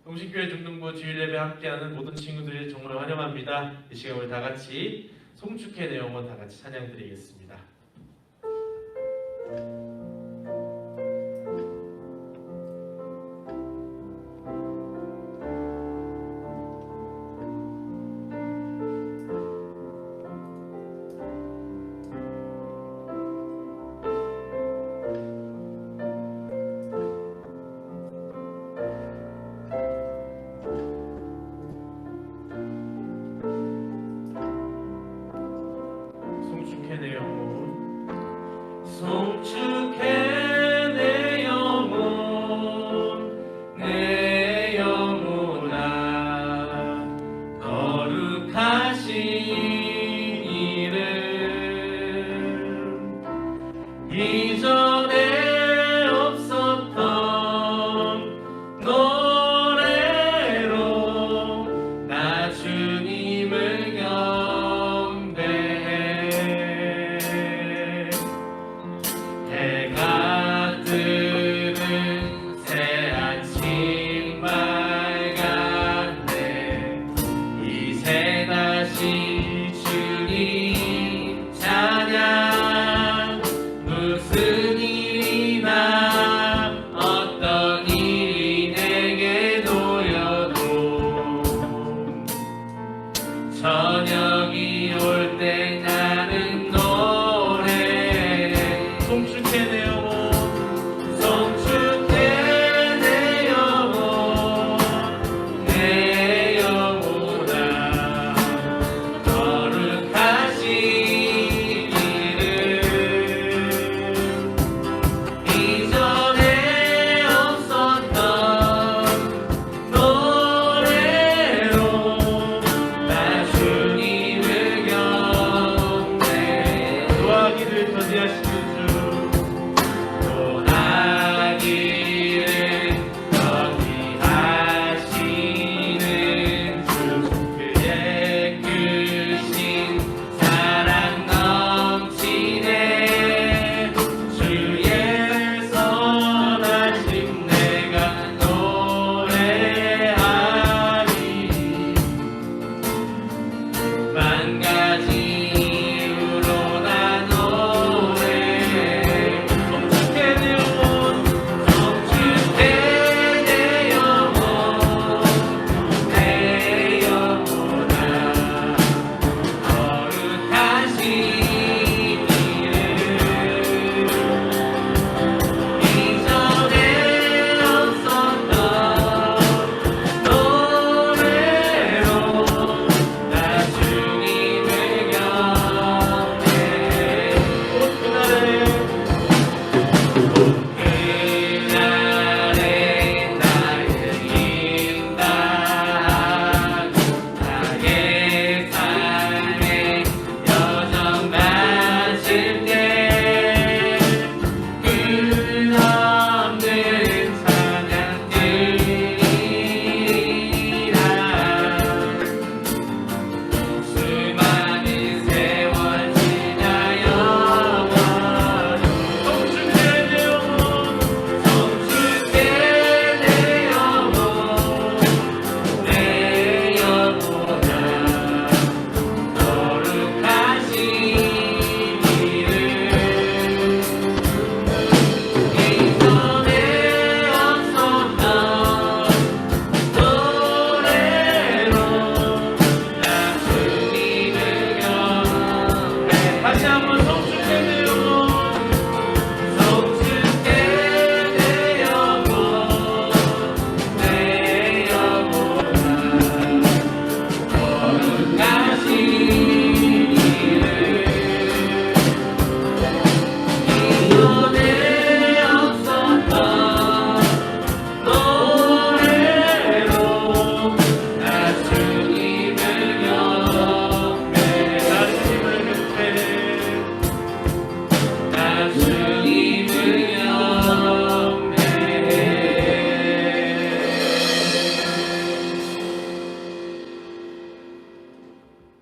동신교회 중등부 주일예배 함께하는 모든 친구들이 정말 환영합니다. 이 시간 우리 다 같이 송축해 내 영혼 다 같이 찬양드리겠습니다. 송축해 내 영혼 송축해 내 영혼 내 영혼아 거룩하신 이름 이전에 없었던 노래로 나 주님을 해가 뜨는 새 아침 밝았네 이제 다시 주님 찬양 무슨 일이나 어떤 일이 내게 놓여도 저녁이 올 때 나는 송축해 내 영혼 송축해 내 영혼 내 영혼아 거룩하신 이름 이전에 없었던 노래로 나 주님을 경배 노하기를 저지하시는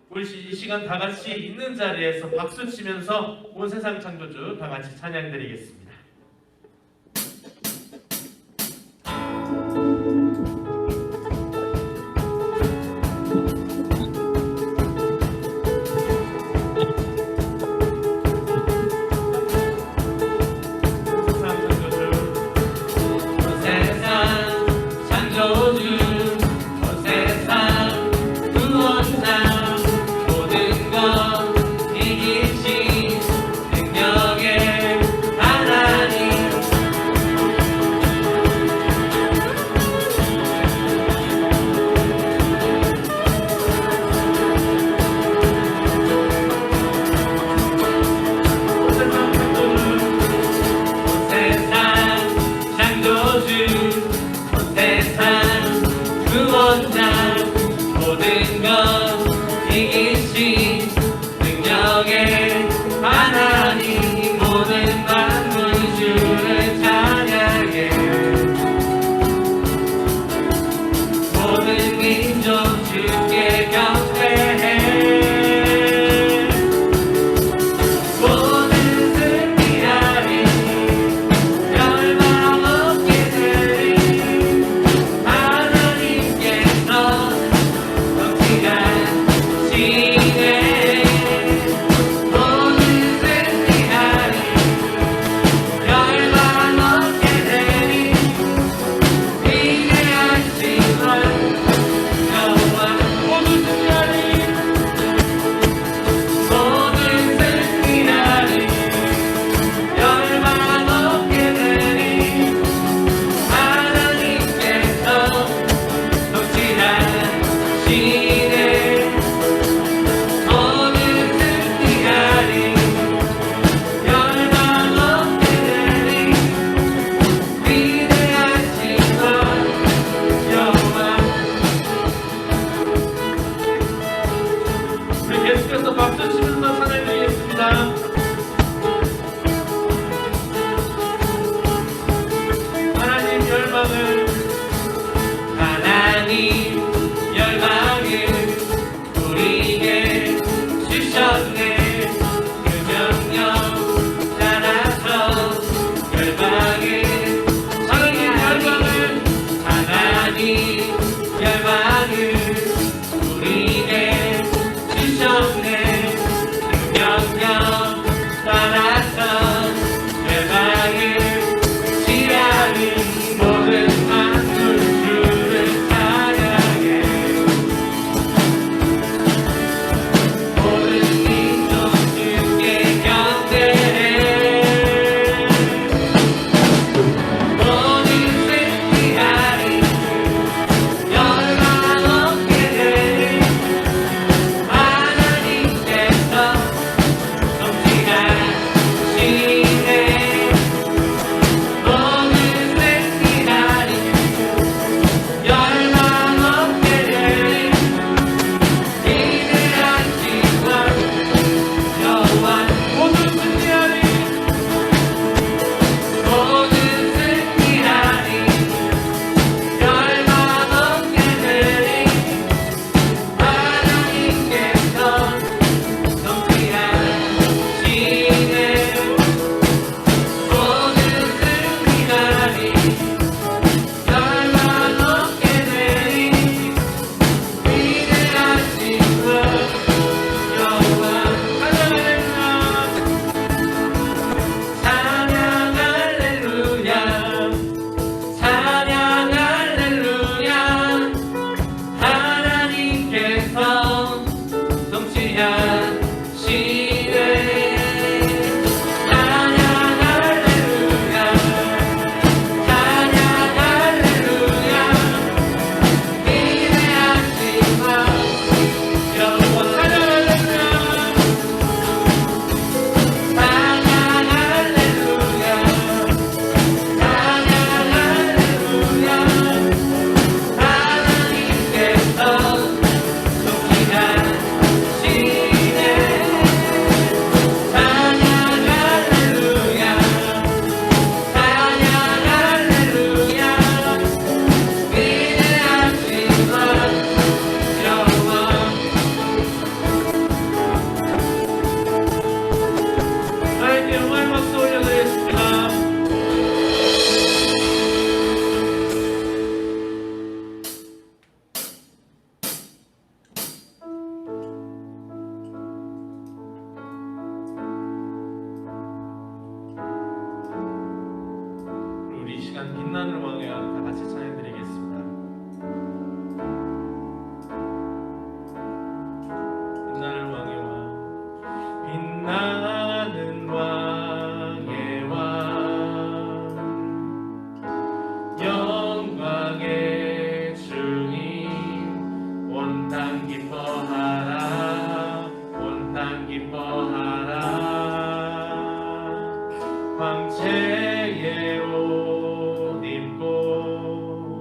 우리 이 시간 다 같이 있는 자리에서 박수 치면서 온 세상 창조주 다 같이 찬양드리겠습니다. 빛나는 왕의 왕 다 같이 찬양드리겠습니다. 빛나는 왕의 왕, 빛나는 왕의 왕, 영광의 주님, 온 땅 기뻐하라, 온 땅 기뻐하라. 황제의 옷 입고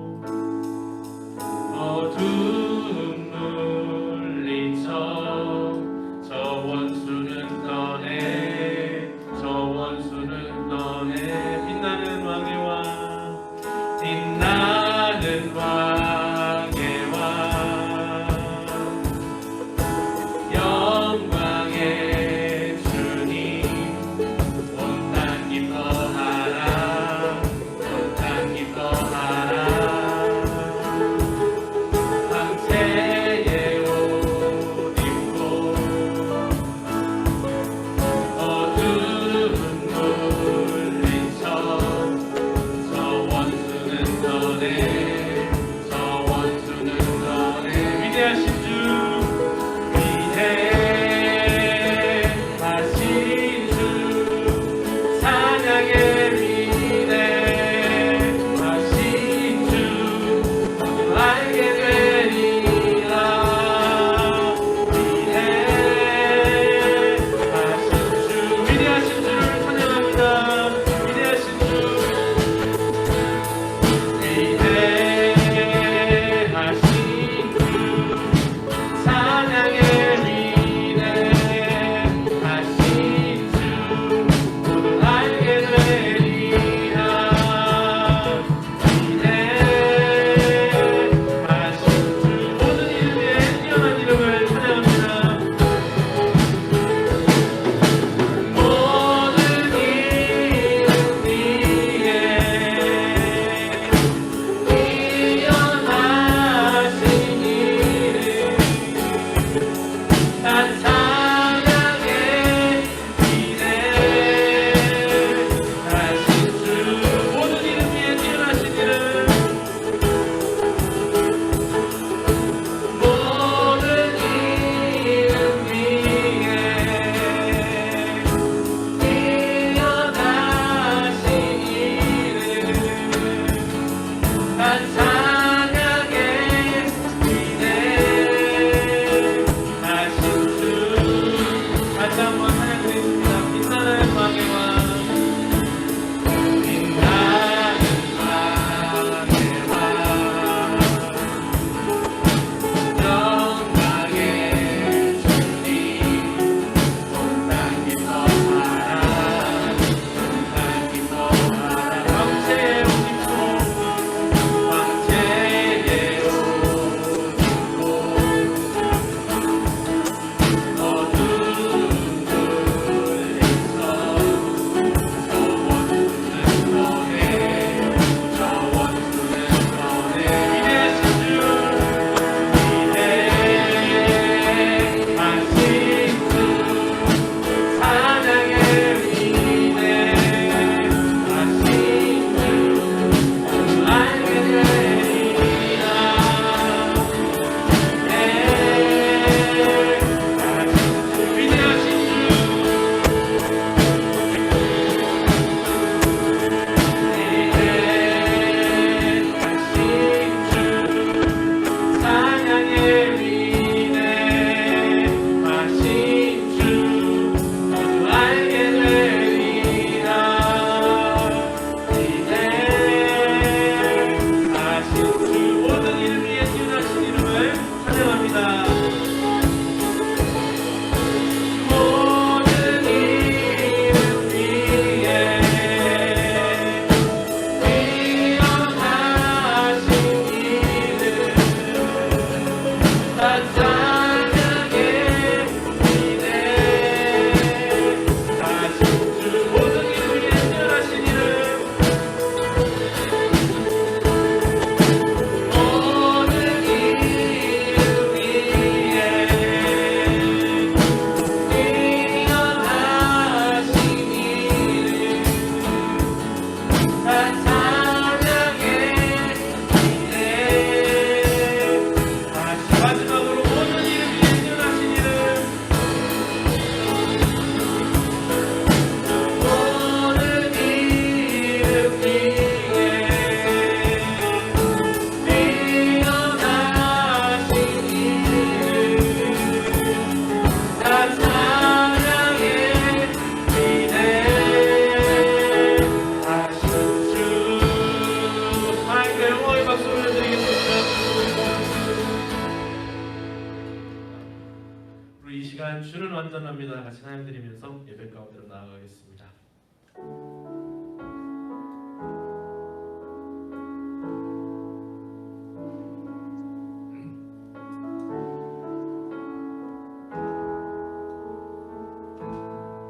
주는 완전합니다. 같이 찬양 드리면서 예배 가운데로 나아가겠습니다.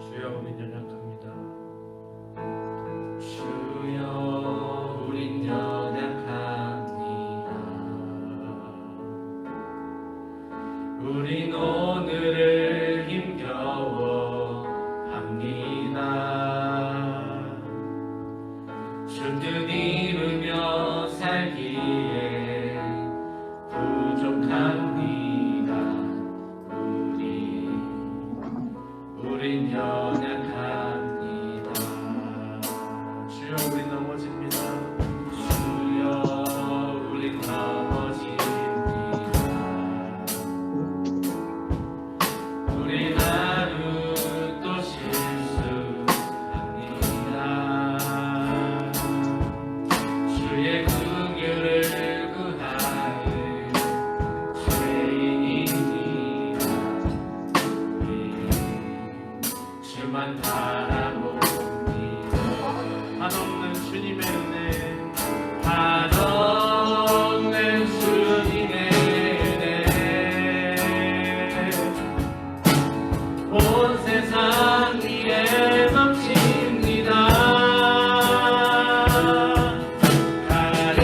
주여 우린 연약합니다. 주여 우린 연약합니다. 우린 오늘을 힘겨워 합니다. 주 뜻 이루며 살기에 부족합니다. 우린 연약합니다. 주여 우린 넘어집니다. 주여 우린 넘어집니다. 우린 하루 또 실수합니다. 주의 긍휼을 구하는 죄인입니다. 주만 바라봅니다. 한없는 주님의 은혜, 한없는 주님의 은혜, 온 세상 위에 넘칩니다. 가련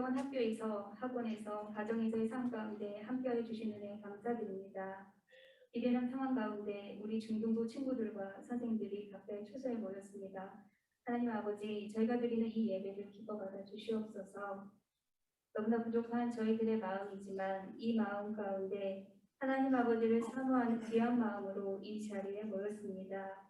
영혼 학교에서, 학원에서, 가정에서의 삶 가운데 함께해 주신 은혜 감사드립니다. 이르는 상황 가운데 우리 중등부 친구들과 선생들이 각자의 초소에 모였습니다. 하나님 아버지, 저희가 드리는 이 예배를 기뻐 받아 주시옵소서. 너무나 부족한 저희들의 마음이지만 이 마음 가운데 하나님 아버지를 사모하는 귀한 마음으로 이 자리에 모였습니다.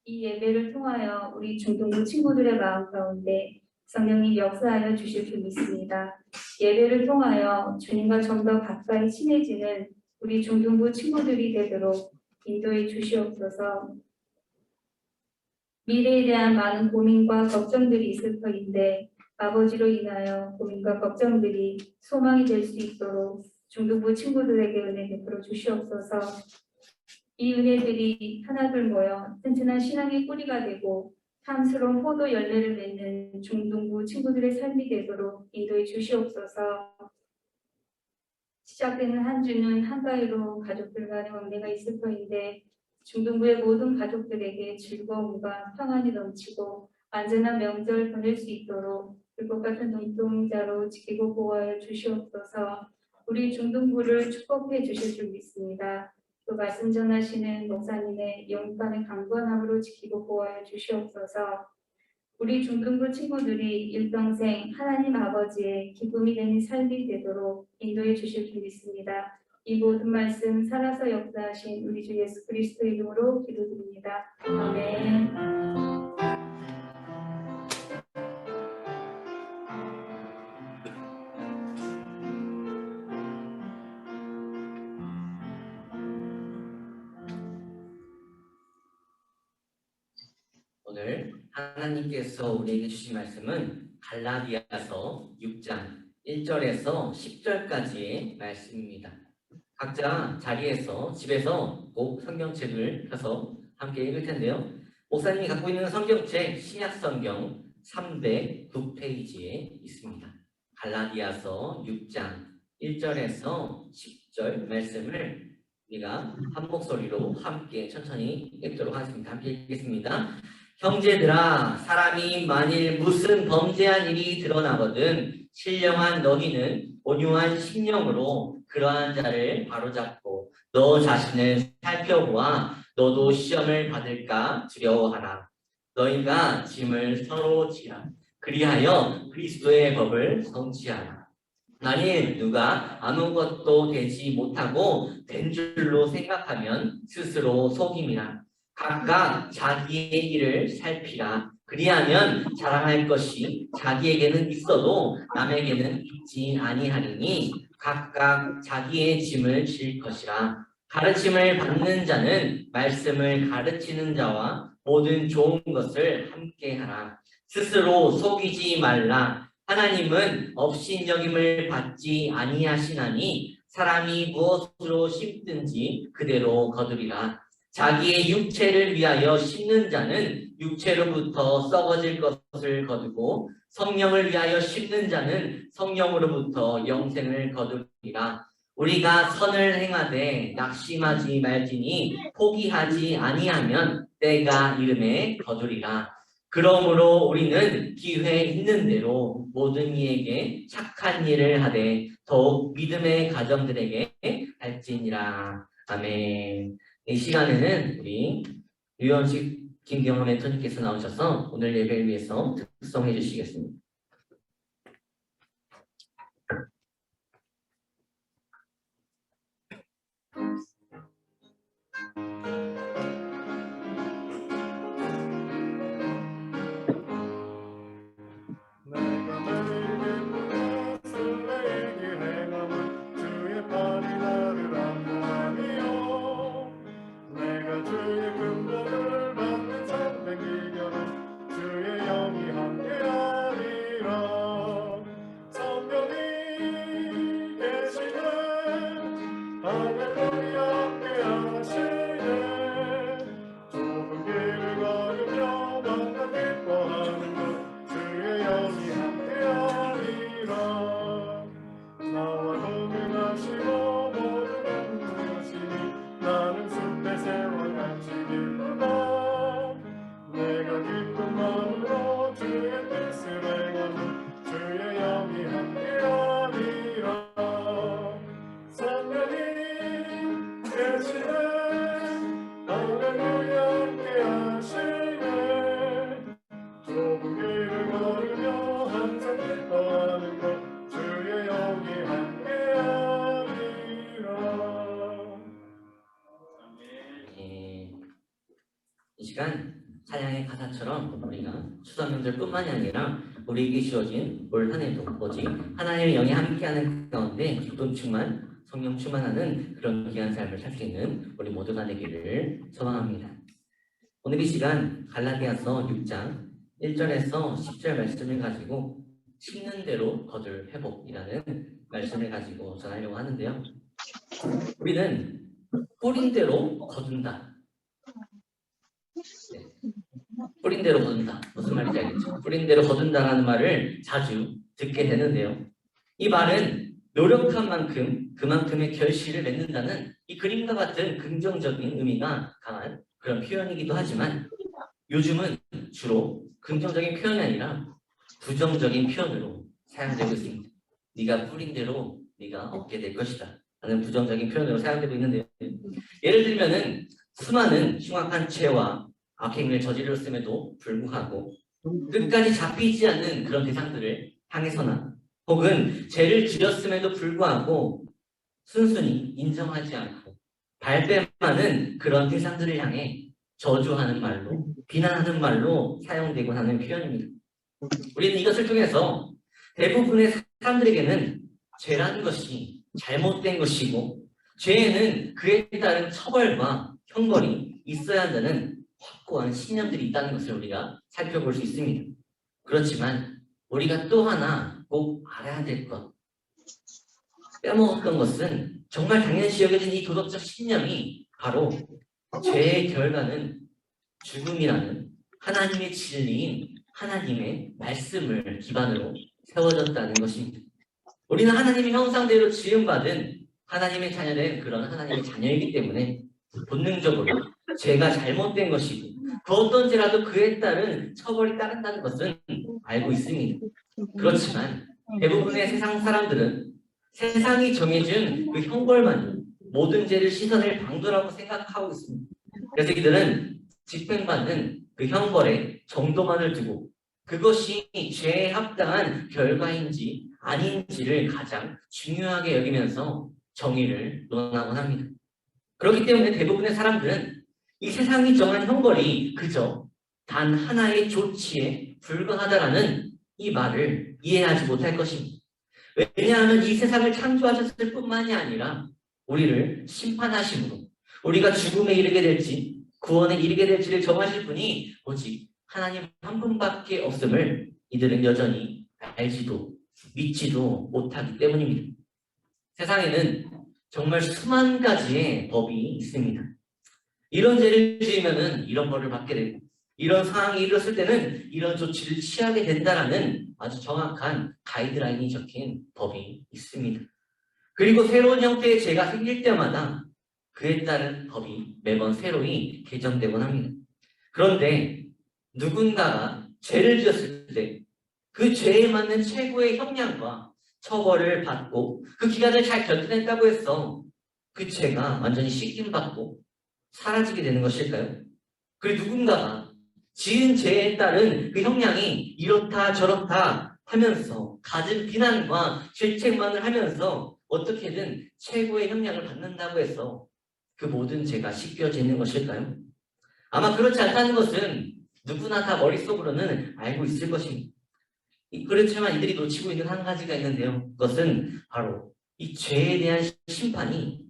이 예배를 통하여 우리 중등부 친구들의 마음 가운데 성령님 역사하여 주실 줄 믿습니다. 예배를 통하여 주님과 좀 더 가까이 친해지는 우리 중등부 친구들이 되도록 인도해 주시옵소서. 미래에 대한 많은 고민과 걱정들이 있을 터인데 아버지로 인하여 고민과 걱정들이 소망이 될 수 있도록 중등부 친구들에게 은혜 베풀어 주시옵소서. 이 은혜들이 하나둘 모여 튼튼한 신앙의 뿌리가 되고 탐스러운 포도 열매를 맺는 중등부 친구들의 삶이 되도록 인도해 주시옵소서. 시작되는 한 주는 한가위로 가족들 간의 왕래가 있을 터인데 중등부의 모든 가족들에게 즐거움과 평안이 넘치고 안전한 명절 보낼 수 있도록 불꽃 같은 눈동자로 지키고 보호하여 주시옵소서. 우리 중등부를 축복해 주실 줄 믿습니다. 또 말씀 전하시는 목사님의 영육간의 강건함으로 지키고 보호하여 주시옵소서. 우리 중등부 친구들이 일평생 하나님 아버지의 기쁨이 되는 삶이 되도록 인도해 주실 줄 믿습니다. 이 모든 말씀 살아서 역사하신 우리 주 예수 그리스도 이름으로 기도드립니다. 아멘. 오늘 하나님께서 우리에게 주신 말씀은 갈라디아서 6장 1절에서 10절까지의 말씀입니다. 각자 자리에서 집에서 꼭 성경책을 펴서 함께 읽을 텐데요. 목사님이 갖고 있는 성경책 신약성경 309페이지에 있습니다. 갈라디아서 6장 1절에서 10절 말씀을 우리가 한 목소리로 함께 천천히 읽도록 하겠습니다. 함께 읽겠습니다. 형제들아, 사람이 만일 무슨 범죄한 일이 드러나거든 신령한 너희는 온유한 심령으로 그러한 자를 바로잡고 너 자신을 살펴보아 너도 시험을 받을까 두려워하라. 너희가 짐을 서로 지라. 그리하여 그리스도의 법을 성취하라. 만일 누가 아무것도 되지 못하고 된 줄로 생각하면 스스로 속임이라. 각각 자기의 일을 살피라. 그리하면 자랑할 것이 자기에게는 있어도 남에게는 있지 아니하리니 각각 자기의 짐을 질 것이라. 가르침을 받는 자는 말씀을 가르치는 자와 모든 좋은 것을 함께하라. 스스로 속이지 말라. 하나님은 업신여김을 받지 아니하시나니 사람이 무엇으로 심든지 그대로 거두리라. 자기의 육체를 위하여 심는 자는 육체로부터 썩어질 것을 거두고 성령을 위하여 심는 자는 성령으로부터 영생을 거두리라. 우리가 선을 행하되 낙심하지 말지니 포기하지 아니하면 때가 이름에 거두리라. 그러므로 우리는 기회 있는 대로 모든 이에게 착한 일을 하되 더욱 믿음의 가정들에게 할지니라. 아멘. 이 시간에는 우리 유현식 김경호 멘토님께서 나오셔서 오늘 예배를 위해서 특성해 주시겠습니다. 주의 근본을 받는 참된 기견은 주의 영이 함께하리. 시간 찬양의 가사처럼 우리가 추석 명절뿐만이 아니라 우리에게 주어진 올 한 해도 오직 하나님의 영이 함께하는 가운데 기쁨 충만, 성령 충만하는 그런 귀한 삶을 살 수 있는 우리 모두가 되기를 소망합니다. 오늘 이 시간 갈라디아서 6장 1절에서 10절 말씀을 가지고 심는 대로 거둘 회복이라는 말씀을 가지고 전하려고 하는데요. 우리는 뿌린 대로 거둔다. 네. 뿌린 대로 거둔다. 무슨 말인지 알겠죠? 뿌린 대로 거둔다라는 말을 자주 듣게 되는데요. 이 말은 노력한 만큼 그만큼의 결실을 맺는다는 이 그림과 같은 긍정적인 의미가 강한 그런 표현이기도 하지만 요즘은 주로 긍정적인 표현이 아니라 부정적인 표현으로 사용되고 있습니다. 네가 뿌린 대로 네가 얻게 될 것이다 라는 부정적인 표현으로 사용되고 있는데요. 예를 들면은 수많은 흉악한 죄와 악행을 저질렀음에도 불구하고 끝까지 잡히지 않는 그런 대상들을 향해서나 혹은 죄를 지었음에도 불구하고 순순히 인정하지 않고 발뺌하는 그런 대상들을 향해 저주하는 말로, 비난하는 말로 사용되곤 하는 표현입니다. 우리는 이것을 통해서 대부분의 사람들에게는 죄라는 것이 잘못된 것이고 죄에는 그에 따른 처벌과 형벌이 있어야 한다는 확고한 신념들이 있다는 것을 우리가 살펴볼 수 있습니다. 그렇지만 우리가 또 하나 꼭 알아야 될 것, 빼먹었던 것은 정말 당연시 여겨진 이 도덕적 신념이 바로 죄의 결과는 죽음이라는 하나님의 진리인 하나님의 말씀을 기반으로 세워졌다는 것입니다. 우리는 하나님의 형상대로 지음받은 하나님의 자녀된 그런 하나님의 자녀이기 때문에 본능적으로 죄가 잘못된 것이고 그 어떤 죄라도 그에 따른 처벌이 따른다는 것은 알고 있습니다. 그렇지만 대부분의 세상 사람들은 세상이 정해준 그 형벌만이 모든 죄를 씻어낼 방도라고 생각하고 있습니다. 그래서 이들은 집행받는 그 형벌의 정도만을 두고 그것이 죄에 합당한 결과인지 아닌지를 가장 중요하게 여기면서 정의를 논하곤 합니다. 그렇기 때문에 대부분의 사람들은 이 세상이 정한 형벌이 그저 단 하나의 조치에 불과하다라는 이 말을 이해하지 못할 것입니다. 왜냐하면 이 세상을 창조하셨을 뿐만이 아니라 우리를 심판하심으로 우리가 죽음에 이르게 될지 구원에 이르게 될지를 정하실 분이 오직 하나님 한 분밖에 없음을 이들은 여전히 알지도 믿지도 못하기 때문입니다. 세상에는 정말 수만 가지의 법이 있습니다. 이런 죄를 지으면은 이런 벌을 받게 되고 이런 상황이 일어났을 때는 이런 조치를 취하게 된다라는 아주 정확한 가이드라인이 적힌 법이 있습니다. 그리고 새로운 형태의 죄가 생길 때마다 그에 따른 법이 매번 새로이 개정되곤 합니다. 그런데 누군가가 죄를 지었을 때 그 죄에 맞는 최고의 형량과 처벌을 받고 그 기간을 잘 견뎌냈다고 해서 그 죄가 완전히 씻김받고 사라지게 되는 것일까요? 그리고 누군가가 지은 죄에 따른 그 형량이 이렇다 저렇다 하면서 갖은 비난과 질책만을 하면서 어떻게든 최고의 형량을 받는다고 해서 그 모든 죄가 씻겨지는 것일까요? 아마 그렇지 않다는 것은 누구나 다 머릿속으로는 알고 있을 것입니다. 그렇지만 이들이 놓치고 있는 한 가지가 있는데요. 그것은 바로 이 죄에 대한 심판이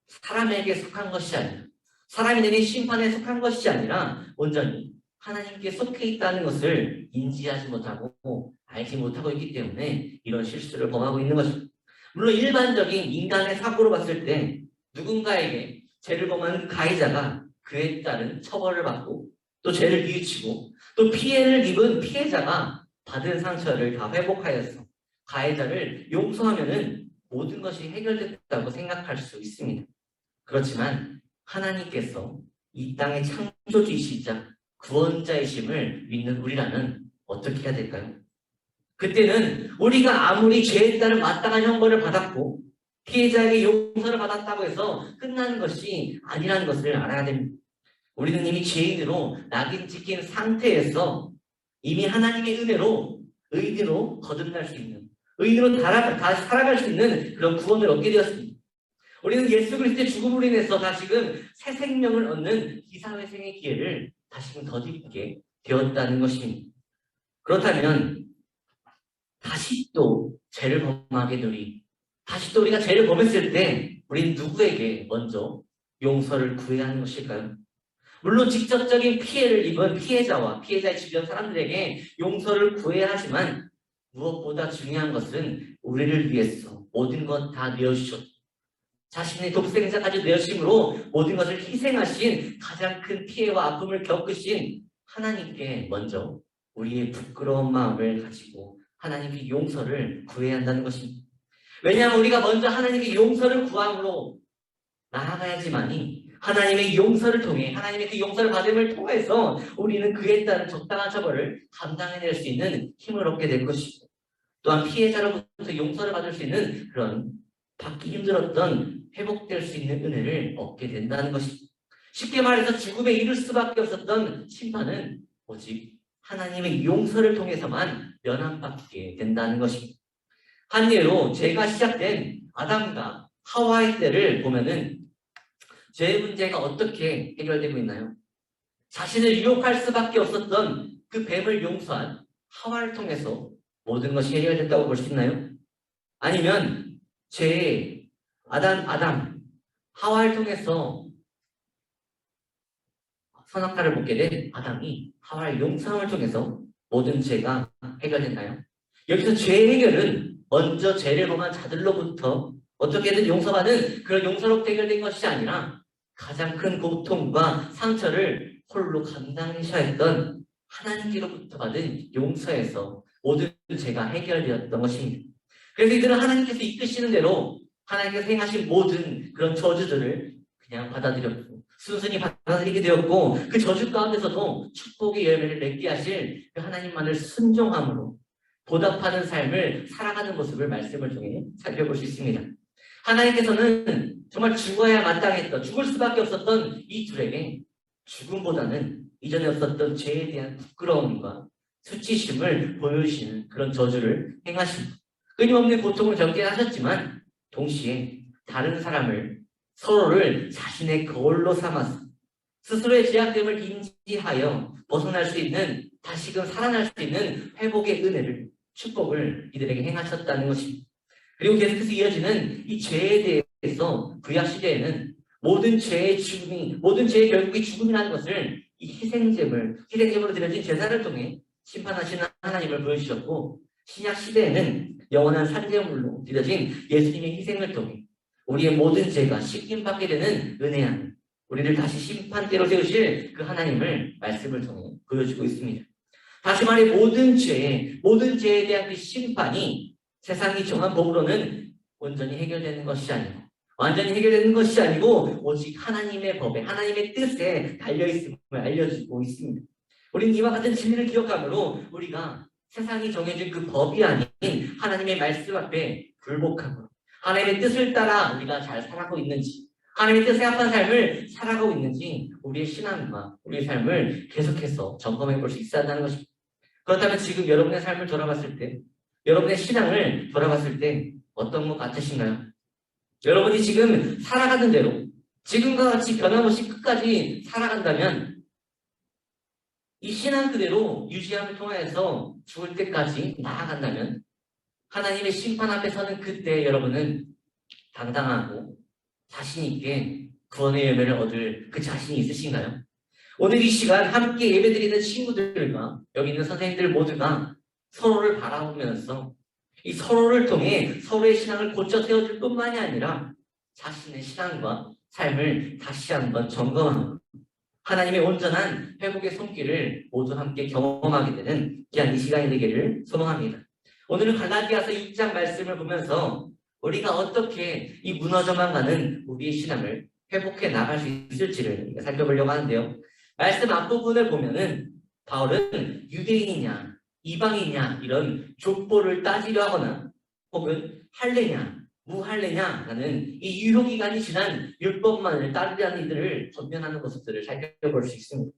사람에게 속한 것이 아니라 사람이 내린 심판에 속한 것이 아니라 온전히 하나님께 속해 있다는 것을 인지하지 못하고 알지 못하고 있기 때문에 이런 실수를 범하고 있는 것입니다. 물론 일반적인 인간의 사고로 봤을 때 누군가에게 죄를 범한 가해자가 그에 따른 처벌을 받고 또 죄를 뉘우치고 또 피해를 입은 피해자가 받은 상처를 다 회복하여서 가해자를 용서하면은 모든 것이 해결됐다고 생각할 수 있습니다. 그렇지만 하나님께서 이 땅의 창조주이시자 구원자이심을 믿는 우리라면 어떻게 해야 될까요? 그때는 우리가 아무리 죄에 따른 마땅한 형벌을 받았고 피해자에게 용서를 받았다고 해서 끝나는 것이 아니라는 것을 알아야 됩니다. 우리는 이미 죄인으로 낙인 찍힌 상태에서 이미 하나님의 은혜로 의인으로 거듭날 수 있는 의인으로 다시 살아갈 수 있는 그런 구원을 얻게 되었습니다. 우리는 예수 그리스도의 죽음으로 인해서 다시금 새 생명을 얻는 기사회생의 기회를 다시금 덧입게 되었다는 것입니다. 그렇다면 다시 또 죄를 범하게 되리, 다시 또 우리가 죄를 범했을 때 우리는 누구에게 먼저 용서를 구해야 하는 것일까요? 물론 직접적인 피해를 입은 피해자와 피해자의 주변 사람들에게 용서를 구해야 하지만 무엇보다 중요한 것은 우리를 위해서 모든 것 다 내어주셨고 자신의 독생자까지 내어주심으로 모든 것을 희생하신 가장 큰 피해와 아픔을 겪으신 하나님께 먼저 우리의 부끄러운 마음을 가지고 하나님께 용서를 구해야 한다는 것입니다. 왜냐하면 우리가 먼저 하나님께 용서를 구함으로 나아가야지만이 하나님의 용서를 통해 하나님의 그 용서를 받음을 통해서 우리는 그에 따른 적당한 처벌을 감당해낼 수 있는 힘을 얻게 될 것이고 또한 피해자로부터 용서를 받을 수 있는 그런 받기 힘들었던 회복될 수 있는 은혜를 얻게 된다는 것입니다. 쉽게 말해서 죽음에 이를 수밖에 없었던 심판은 오직 하나님의 용서를 통해서만 면함받게 된다는 것입니다. 한 예로 죄가 시작된 아담과 하와의 때를 보면은 죄의 문제가 어떻게 해결되고 있나요? 자신을 유혹할 수밖에 없었던 그 뱀을 용서한 하와를 통해서 모든 것이 해결됐다고 볼 수 있나요? 아니면 죄의 아담, 하와를 통해서 선악과를 먹게 된 아담이 하와의 용서함을 통해서 모든 죄가 해결됐나요? 여기서 죄의 해결은 먼저 죄를 범한 자들로부터 어떻게든 용서받은 그런 용서로 해결된 것이 아니라 가장 큰 고통과 상처를 홀로 감당하셔야 했던 하나님께로부터 받은 용서에서 모든 죄가 해결되었던 것입니다. 그래서 이들은 하나님께서 이끄시는 대로 하나님께서 행하신 모든 그런 저주들을 그냥 받아들였고 순순히 받아들이게 되었고 그 저주 가운데서도 축복의 열매를 맺게 하실 그 하나님만을 순종함으로 보답하는 삶을 살아가는 모습을 말씀을 통해 살펴볼 수 있습니다. 하나님께서는 정말 죽어야 마땅했던 죽을 수밖에 없었던 이 둘에게 죽음보다는 이전에 없었던 죄에 대한 부끄러움과 수치심을 보여주시는 그런 저주를 행하십니다. 끊임없는 고통을 겪게 하셨지만 동시에 다른 사람을 서로를 자신의 거울로 삼아서 스스로의 죄악됨을 인지하여 벗어날 수 있는 다시금 살아날 수 있는 회복의 은혜를 축복을 이들에게 행하셨다는 것입니다. 그리고 계속해서 이어지는 이 죄에 대해서 구약 시대에는 모든 죄의 죽음이 모든 죄의 결국이 죽음이라는 것을 이 희생제물로 드려진 제사를 통해 심판하시는 하나님을 보여주셨고 신약 시대에는 영원한 산제물로 드려진 예수님의 희생을 통해 우리의 모든 죄가 씻김받게 되는 은혜한 우리를 다시 심판대로 세우실 그 하나님을 말씀을 통해 보여주고 있습니다. 다시 말해 모든 죄에 대한 그 심판이 세상이 정한 법으로는 온전히 해결되는 것이 아니고 완전히 해결되는 것이 아니고 오직 하나님의 법에 하나님의 뜻에 달려있음을 알려주고 있습니다. 우리는 이와 같은 진리를 기억함으로 우리가 세상이 정해진 그 법이 아닌 하나님의 말씀 앞에 굴복함으로 하나님의 뜻을 따라 우리가 잘 살아가고 있는지 하나님의 뜻에 합한 삶을 살아가고 있는지 우리의 신앙과 우리의 삶을 계속해서 점검해 볼 수 있어야 한다는 것입니다. 그렇다면 지금 여러분의 삶을 돌아봤을 때 여러분의 신앙을 돌아봤을 때 어떤 것 같으신가요? 여러분이 지금 살아가는 대로 지금과 같이 변함없이 끝까지 살아간다면 이 신앙 그대로 유지함을 통해서 죽을 때까지 나아간다면 하나님의 심판 앞에 서는 그때 여러분은 당당하고 자신 있게 구원의 열매를 얻을 그 자신이 있으신가요? 오늘 이 시간 함께 예배드리는 친구들과 여기 있는 선생님들 모두가 서로를 바라보면서 이 서로를 통해 서로의 신앙을 고쳐 세워줄 뿐만이 아니라 자신의 신앙과 삶을 다시 한번 점검하고 하나님의 온전한 회복의 손길을 모두 함께 경험하게 되는 귀한 이 시간이 되기를 소망합니다. 오늘은 갈라디아서 6장 말씀을 보면서 우리가 어떻게 이 무너져만 가는 우리의 신앙을 회복해 나갈 수 있을지를 살펴보려고 하는데요. 말씀 앞부분을 보면은 바울은 유대인이냐 이방이냐 이런 족보를 따지려 하거나 혹은 할례냐 무할례냐라는 이 유효기간이 지난 율법만을 따르려는 이들을 전면하는 모습들을 살펴볼 수 있습니다.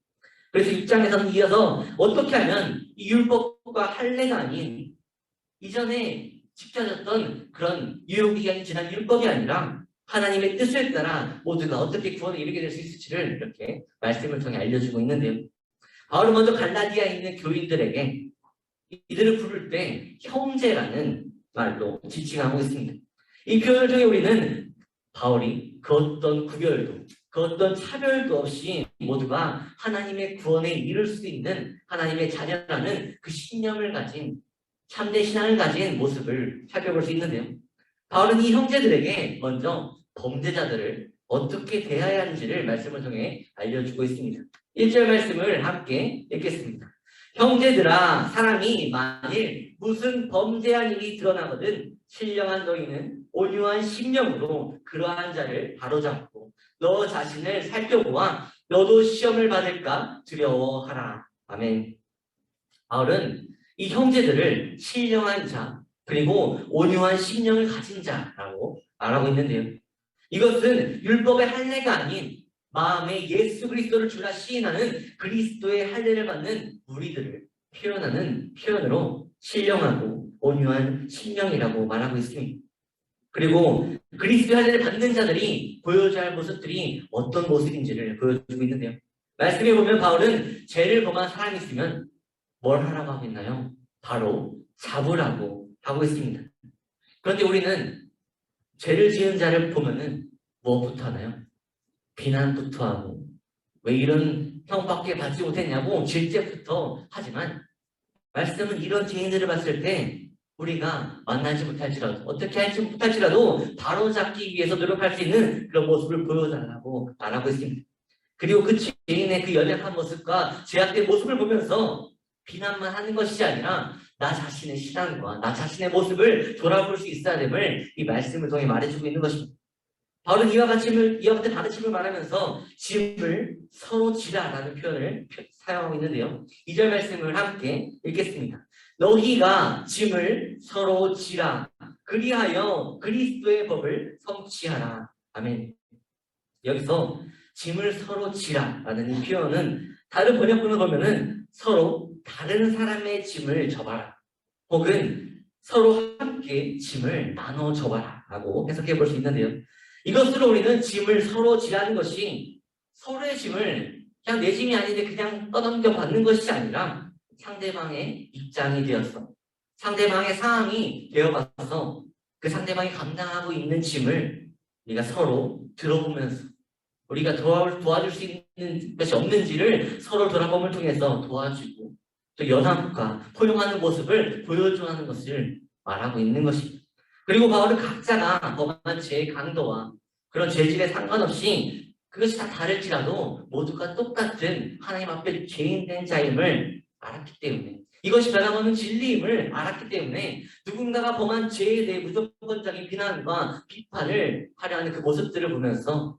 그래서 6장에서는 이어서 어떻게 하면 이 율법과 할례가 아닌 이전에 지켜졌던 그런 유효기간이 지난 율법이 아니라 하나님의 뜻을 따라 모두가 어떻게 구원에 이르게 될 수 있을지를 이렇게 말씀을 통해 알려주고 있는데요. 바울은 먼저 갈라디아에 있는 교인들에게 이들을 부를 때 형제라는 말로 지칭하고 있습니다. 이 표현을 통해 우리는 바울이 그 어떤 구별도, 그 어떤 차별도 없이 모두가 하나님의 구원에 이를 수 있는 하나님의 자녀라는 그 신념을 가진, 참된 신앙을 가진 모습을 살펴볼 수 있는데요. 바울은 이 형제들에게 먼저 범죄자들을 어떻게 대해야 하는지를 말씀을 통해 알려주고 있습니다. 1절 말씀을 함께 읽겠습니다. 형제들아, 사람이 만일 무슨 범죄한 일이 드러나거든 신령한 너희는 온유한 심령으로 그러한 자를 바로잡고 너 자신을 살펴보아 너도 시험을 받을까 두려워하라. 아멘. 바울은 이 형제들을 신령한 자 그리고 온유한 심령을 가진 자라고 말하고 있는데요. 이것은 율법의 할례가 아닌 마음에 예수 그리스도를 주라 시인하는 그리스도의 할례를 받는 우리들을 표현하는 표현으로 신령하고 온유한 심령이라고 말하고 있습니다. 그리고 그리스도의 할례를 받는 자들이 보여줘야 할 모습들이 어떤 모습인지를 보여주고 있는데요. 말씀해 보면 바울은 죄를 범한 사람이 있으면 뭘 하라고 하고 있나요? 바로 잡으라고 하고 있습니다. 그런데 우리는 죄를 지은 자를 보면은 무엇부터 하나요? 비난부터 하고 왜 이런 형밖에 받지 못했냐고 질책부터 하지만 말씀은 이런 죄인들을 봤을 때 우리가 만나지 못할지라도 어떻게 할지 못할지라도 바로잡기 위해서 노력할 수 있는 그런 모습을 보여달라고 말하고 있습니다. 그리고 그 죄인의 그 연약한 모습과 죄악된 모습을 보면서 비난만 하는 것이 아니라 나 자신의 신앙과 나 자신의 모습을 돌아볼 수 있어야 됨을 이 말씀을 통해 말해주고 있는 것입니다. 바울은 이와 같은 가르침을 말하면서 짐을 서로 지라라는 표현을 사용하고 있는데요. 2절 말씀을 함께 읽겠습니다. 너희가 짐을 서로 지라 그리하여 그리스도의 법을 성취하라. 아멘. 여기서 짐을 서로 지라라는 이 표현은 다른 번역본을 보면은 서로 다른 사람의 짐을 져봐라 혹은 서로 함께 짐을 나눠 져봐라 라고 해석해 볼 수 있는데요. 이것으로 우리는 짐을 서로 지라는 것이 서로의 짐을 그냥 내 짐이 아닌데 그냥 떠넘겨 받는 것이 아니라 상대방의 입장이 되어서 상대방의 상황이 되어봐서 그 상대방이 감당하고 있는 짐을 우리가 서로 들어보면서 우리가 도와줄 수 있는 것이 없는지를 서로 돌아봄을 통해서 도와주고 또 연합과 포용하는 모습을 보여줘야 하는 것을 말하고 있는 것입니다. 그리고 바울은 각자가 범한 죄의 강도와 그런 죄질에 상관없이 그것이 다 다를지라도 모두가 똑같은 하나님 앞에 죄인된 자임을 알았기 때문에 이것이 변함없는 진리임을 알았기 때문에 누군가가 범한 죄에 대해 무조건적인 비난과 비판을 하려 하는 그 모습들을 보면서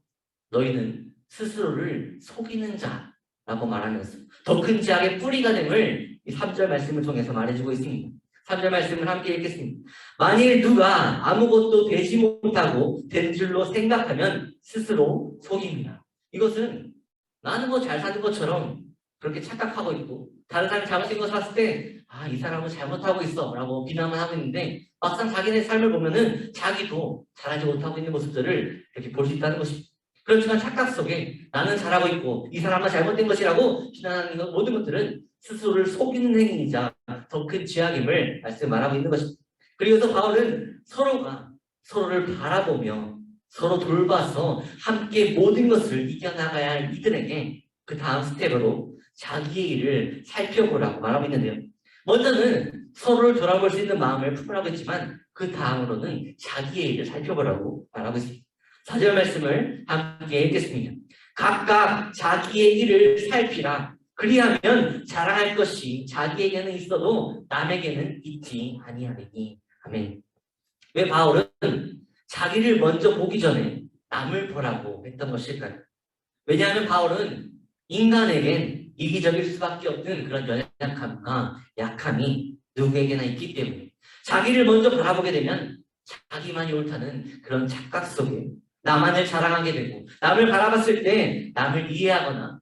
너희는 스스로를 속이는 자라고 말하면서 더 큰 죄악의 뿌리가 됨을 이 3절 말씀을 통해서 말해주고 있습니다. 3절 말씀을 함께 읽겠습니다. 만일 누가 아무것도 되지 못하고 된 줄로 생각하면 스스로 속입니다. 이것은 나는 뭐 잘 사는 것처럼 그렇게 착각하고 있고 다른 사람이 잘못된 것을 봤을 때 이 사람은 잘못하고 있어 라고 비난만 하고 있는데 막상 자기네 삶을 보면은 자기도 잘하지 못하고 있는 모습들을 이렇게 볼 수 있다는 것입니다. 그렇지만 착각 속에 나는 잘하고 있고 이 사람은 잘못된 것이라고 비난하는 모든 것들은 스스로를 속이는 행위이자 더 큰 죄악임을 말하고 있는 것입니다. 그리고 바울은 서로가 서로를 바라보며 서로 돌봐서 함께 모든 것을 이겨나가야 할 이들에게 그 다음 스텝으로 자기의 일을 살펴보라고 말하고 있는데요. 먼저는 서로를 돌아볼 수 있는 마음을 품으라고 했지만 그 다음으로는 자기의 일을 살펴보라고 말하고 있습니다. 4절 말씀을 함께 읽겠습니다. 각각 자기의 일을 살피라. 그리하면 자랑할 것이 자기에게는 있어도 남에게는 있지 아니하리니. 아멘. 왜 바울은 자기를 먼저 보기 전에 남을 보라고 했던 것일까요? 왜냐하면 바울은 인간에겐 이기적일 수밖에 없는 그런 연약함과 약함이 누구에게나 있기 때문에 자기를 먼저 바라보게 되면 자기만이 옳다는 그런 착각 속에 나만을 자랑하게 되고 남을 바라봤을 때 남을 이해하거나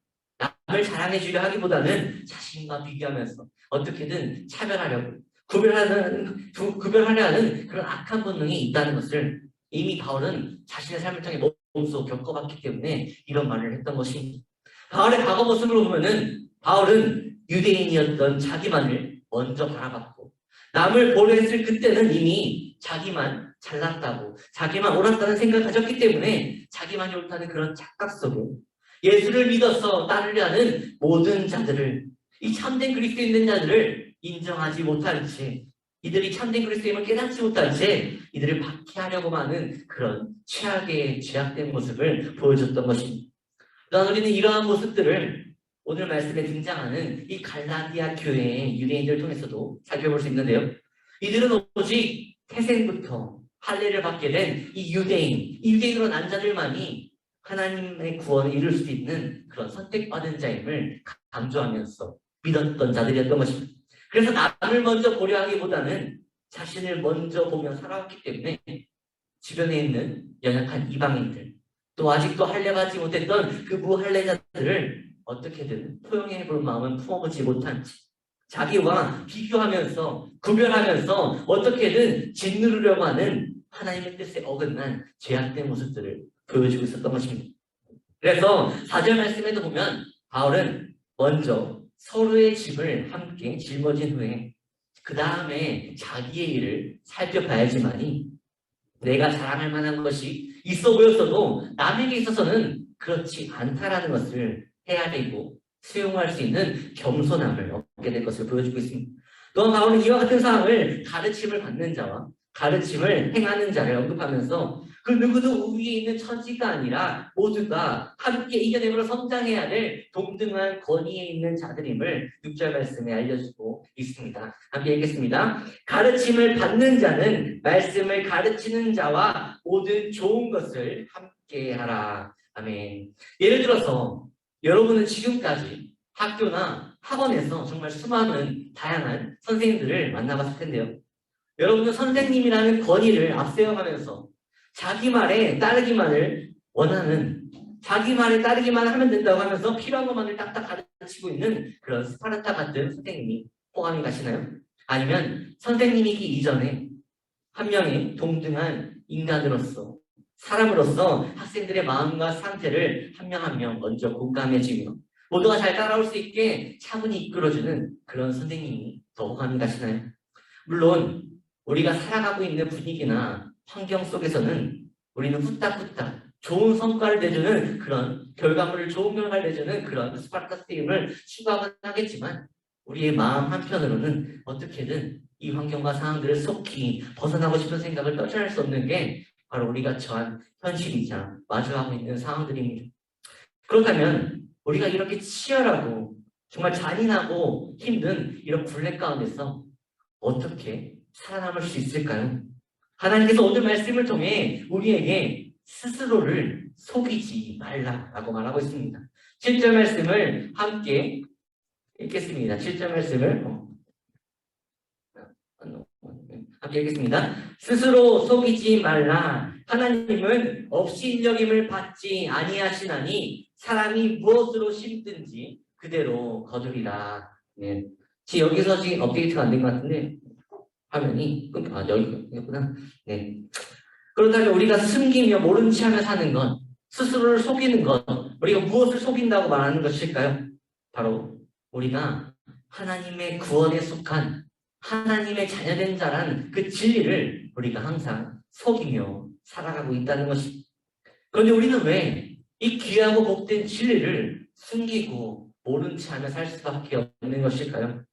남을 자랑해 주려 하기보다는 자신과 비교하면서 어떻게든 차별하려고 구별하려 하는 그런 악한 본능이 있다는 것을 이미 바울은 자신의 삶을 통해 몸소 겪어봤기 때문에 이런 말을 했던 것입니다. 바울의 과거 모습을 보면은 바울은 유대인이었던 자기만을 먼저 바라봤고 남을 보려 했을 그때는 이미 자기만 잘났다고 자기만 옳았다는 생각을 가졌기 때문에 자기만이 옳다는 그런 착각 속에 예수를 믿어서 따르려는 모든 자들을 이 참된 그리스도인 자들을 인정하지 못한 채 이들이 참된 그리스도임을 깨닫지 못한 채 이들을 박해하려고 하는 그런 최악의 죄악된 모습을 보여줬던 것입니다. 또한 우리는 이러한 모습들을 오늘 말씀에 등장하는 이 갈라디아 교회의 유대인들을 통해서도 살펴볼 수 있는데요. 이들은 오직 태생부터 할례를 받게 된 이 유대인으로 난 자들만이 하나님의 구원을 이룰 수 있는 그런 선택받은 자임을 강조하면서 믿었던 자들이었던 것입니다. 그래서 남을 먼저 보려 하기보다는 자신을 먼저 보며 살아왔기 때문에 주변에 있는 연약한 이방인들 또 아직도 할례받지 못했던 그 무할례자들을 어떻게든 포용해 볼 마음은 품어보지 못한 채 자기와 비교하면서 구별하면서 어떻게든 짓누르려고 하는 하나님의 뜻에 어긋난 죄악된 모습들을 보여주고 있었던 것입니다. 그래서 4절 말씀에도 보면 바울은 먼저 서로의 집을 함께 짊어진 후에 그 다음에 자기의 일을 살펴봐야지만이 내가 자랑할 만한 것이 있어 보였어도 남에게 있어서는 그렇지 않다라는 것을 헤아리고 수용할 수 있는 겸손함을 얻게 될 것을 보여주고 있습니다. 또한 바울은 이와 같은 사항을 가르침을 받는 자와 가르침을 행하는 자를 언급하면서 그 누구도 위에 있는 처지가 아니라 모두가 함께 이겨내므로 성장해야 될 동등한 권위에 있는 자들임을 6절 말씀에 알려주고 있습니다. 함께 읽겠습니다. 가르침을 받는 자는 말씀을 가르치는 자와 모든 좋은 것을 함께 하라. 아멘. 예를 들어서 여러분은 지금까지 학교나 학원에서 정말 수많은 다양한 선생님들을 만나봤을 텐데요. 여러분은 선생님이라는 권위를 앞세워가면서 자기 말에 따르기만을 원하는 자기 말에 따르기만 하면 된다고 하면서 필요한 것만을 딱딱 가르치고 있는 그런 스파르타 같은 선생님이 호감이 가시나요? 아니면 선생님이기 이전에 한 명의 동등한 인간으로서 사람으로서 학생들의 마음과 상태를 한 명 한 명 먼저 공감해주며 모두가 잘 따라올 수 있게 차분히 이끌어주는 그런 선생님이 더 호감이 가시나요? 물론 우리가 살아가고 있는 분위기나 환경 속에서는 우리는 후딱후딱 좋은 성과를 내주는 그런 좋은 결과를 내주는 그런 스파르타 선생님을 추구하곤 하겠지만 우리의 마음 한편으로는 어떻게든 이 환경과 상황들을 속히 벗어나고 싶은 생각을 떨쳐낼 수 없는 게 바로 우리가 처한 현실이자 마주하고 있는 상황들입니다. 그렇다면 우리가 이렇게 치열하고 정말 잔인하고 힘든 이런 굴레 가운데서 어떻게 살아남을 수 있을까요? 하나님께서 오늘 말씀을 통해 우리에게 스스로를 속이지 말라라고 말하고 있습니다. 7절 말씀을 함께 읽겠습니다. 7절 말씀을 함께 읽겠습니다. 스스로 속이지 말라. 하나님은 없이 인정임을 받지 아니하시나니 사람이 무엇으로 심든지 그대로 거두리라. 네. 지금 여기서 지금 업데이트가 안 된 것 같은데 화면이 여기구나. 네. 그렇다면 우리가 숨기며 모른 체 하며 사는 건 스스로를 속이는 것 우리가 무엇을 속인다고 말하는 것일까요? 바로 우리가 하나님의 구원에 속한 하나님의 자녀된 자란 그 진리를 우리가 항상 속이며 살아가고 있다는 것입니다. 그런데 우리는 왜 이 귀하고 복된 진리를 숨기고 모른 채 하며 살 수밖에 없는 것일까요?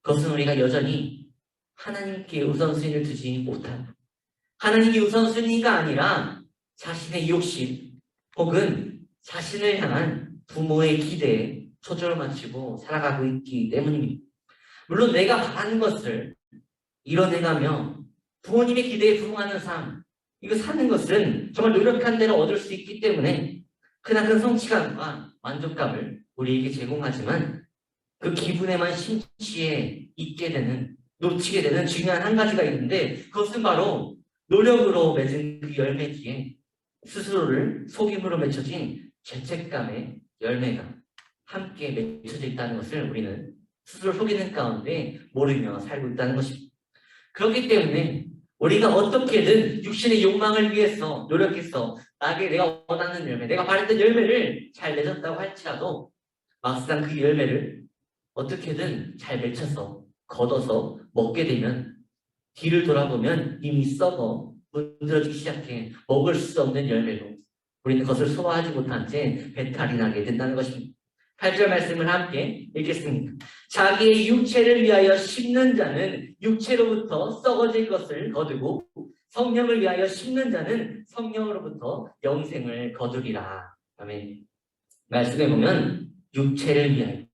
그것은 우리가 여전히 하나님께 우선순위를 두지 못한 하나님께 우선순위가 아니라 자신의 욕심 혹은 자신을 향한 부모의 기대에 초점을 맞추고 살아가고 있기 때문입니다. 물론 내가 바라는 것을 이뤄내가며 부모님의 기대에 부응하는 삶 이거 사는 것은 정말 노력한 대로 얻을 수 있기 때문에 크나큰 성취감과 만족감을 우리에게 제공하지만 그 기분에만 심취해 있게 되는 놓치게 되는 중요한 한 가지가 있는데 그것은 바로 노력으로 맺은 그 열매 뒤에 스스로를 속임으로 맺혀진 죄책감의 열매가 함께 맺혀져 있다는 것을 우리는 스스로 속이는 가운데 모르며 살고 있다는 것입니다. 그렇기 때문에 우리가 어떻게든 육신의 욕망을 위해서 노력해서 내가 원하는 열매, 내가 바랬던 열매를 잘 맺었다고 할지라도 막상 그 열매를 어떻게든 잘 맺혀서 걷어서 먹게 되면 뒤를 돌아보면 이미 썩어 문드러지기 시작해 먹을 수 없는 열매로 우리는 그것을 소화하지 못한 채 배탈이 나게 된다는 것입니다. 8절 말씀을 함께 읽겠습니다. 자기의 육체를 위하여 심는 자는 육체로부터 썩어질 것을 거두고 성령을 위하여 심는 자는 성령으로부터 영생을 거두리라. 아멘. 말씀해 보면 육체를 위하여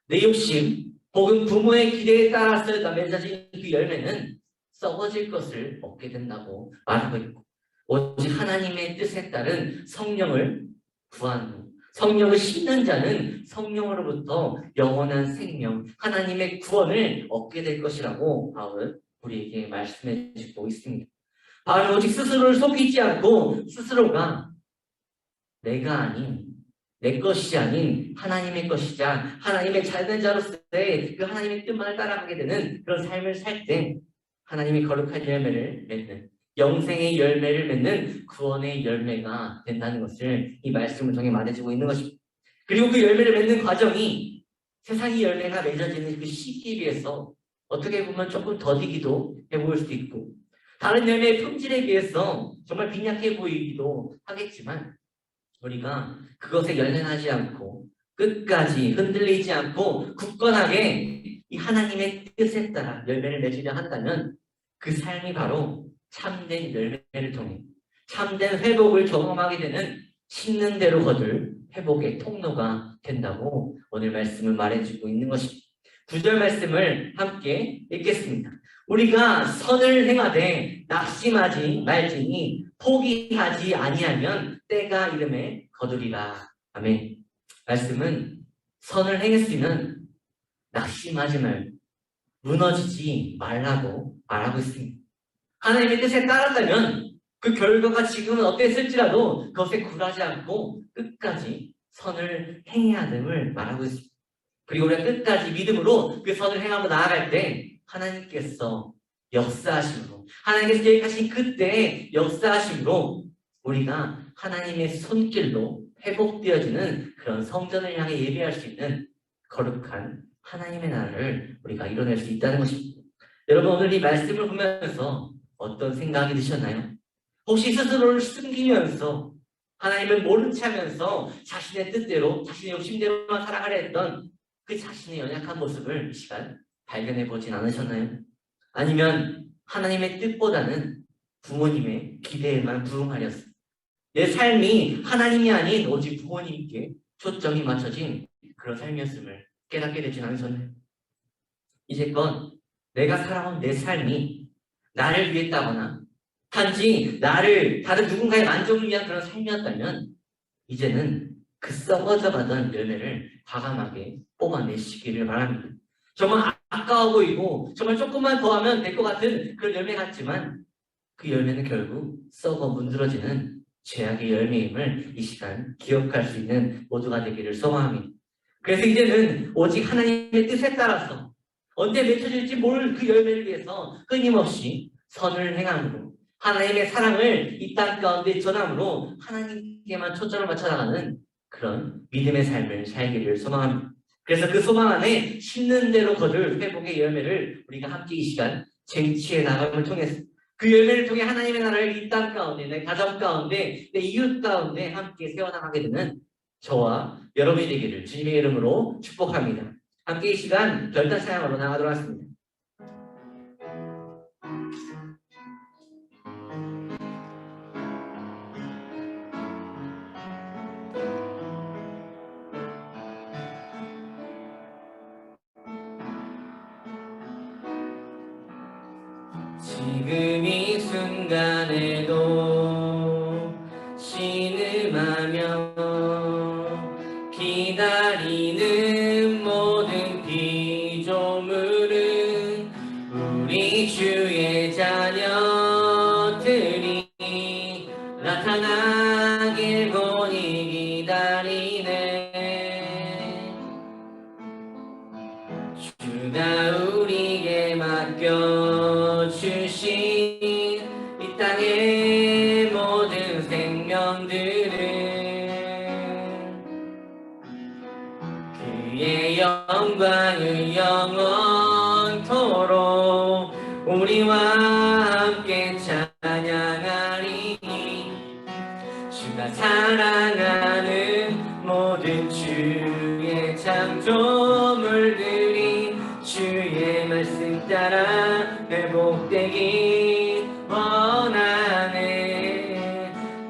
내 욕심 혹은 부모의 기대에 따라서 맺어진 그 열매는 썩어질 것을 얻게 된다고 말하고 있고 오직 하나님의 뜻에 따른 성령을 구한 후 성령을 심는 자는 성령으로부터 영원한 생명, 하나님의 구원을 얻게 될 것이라고 바울은 우리에게 말씀해 주고 있습니다. 바울은 오직 스스로를 속이지 않고 스스로가 내가 아닌 내 것이 아닌 하나님의 것이자 하나님의 잘된 자로서의 그 하나님의 뜻만을 따라가게 되는 그런 삶을 살 때 하나님의 거룩한 열매를 맺는 영생의 열매를 맺는 구원의 열매가 된다는 것을 이 말씀을 통해 말해주고 있는 것입니다. 그리고 그 열매를 맺는 과정이 세상의 열매가 맺어지는 그 시기에 비해서 어떻게 보면 조금 더디기도 해보일 수도 있고 다른 열매의 품질에 비해서 정말 빈약해 보이기도 하겠지만 우리가 그것에 연연하지 않고 끝까지 흔들리지 않고 굳건하게 이 하나님의 뜻에 따라 열매를 맺으려 한다면 그 삶이 바로 참된 열매를 통해 참된 회복을 경험하게 되는 심는 대로 거둘 회복의 통로가 된다고 오늘 말씀을 말해주고 있는 것입니다. 9절 말씀을 함께 읽겠습니다. 우리가 선을 행하되 낙심하지 말지니 포기하지 아니하면 때가 이름에 거두리라. 아멘. 말씀은 선을 행했으면 낙심하지 말고 무너지지 말라고 말하고 있습니다. 하나님의 뜻에 따랐다면 그 결과가 지금은 어땠을지라도 그것에 굴하지 않고 끝까지 선을 행해야 됨을 말하고 있습니다. 그리고 우리가 끝까지 믿음으로 그 선을 행하고 나아갈 때 하나님께서 역사하심으로 하나님께서 계획하신 그때의 역사하심으로 우리가 하나님의 손길로 회복되어지는 그런 성전을 향해 예배할 수 있는 거룩한 하나님의 나라를 우리가 이뤄낼 수 있다는 것입니다. 여러분 오늘 이 말씀을 보면서 어떤 생각이 드셨나요? 혹시 스스로를 숨기면서 하나님을 모른 체 하면서 자신의 뜻대로 자신의 욕심대로만 살아가려 했던 그 자신의 연약한 모습을 이 시간 발견해 보진 않으셨나요? 아니면 하나님의 뜻보다는 부모님의 기대에만 부응하렸어요. 내 삶이 하나님이 아닌 오직 부모님께 초점이 맞춰진 그런 삶이었음을 깨닫게 되진 않으셨나요? 이제껏 내가 살아온 내 삶이 나를 위했다거나 단지 나를 다른 누군가의 만족을 위한 그런 삶이었다면 이제는 그 썩어져 가던 열매를 과감하게 뽑아내시기를 바랍니다. 정말 아까워 보이고 정말 조금만 더 하면 될 것 같은 그런 열매 같지만 그 열매는 결국 썩어 문드러지는 죄악의 열매임을 이 시간 기억할 수 있는 모두가 되기를 소망합니다. 그래서 이제는 오직 하나님의 뜻에 따라서 언제 맺혀질지 모를 그 열매를 위해서 끊임없이 선을 행함으로 하나님의 사랑을 이 땅 가운데 전함으로 하나님께만 초점을 맞춰 나가는 그런 믿음의 삶을 살기를 소망합니다. 그래서 그 소망 안에 심는 대로 거둘 회복의 열매를 우리가 함께 이 시간 쟁취해 나감을 통해서 그 열매를 통해 하나님의 나라를 이 땅 가운데 내 가정 가운데 내 이웃 가운데 함께 세워나가게 되는 저와 여러분이 되기를 주님의 이름으로 축복합니다. 함께 이 시간 결단 사양으로 나가도록 하겠습니다. 지금 이 순간에도 신음하며 기다리는 모든 피조물은 우리 주의 자녀들이 나타나길 보니 기다리네. 주가 우리에게 맡겨주신 이 땅의 모든 생명들은 그의 영 영광을 영원토록 우리와 함께 찬양하리. 주가 사랑하는 모든 주의 창조물들이 주의 말씀 따라 회복되기 원하네.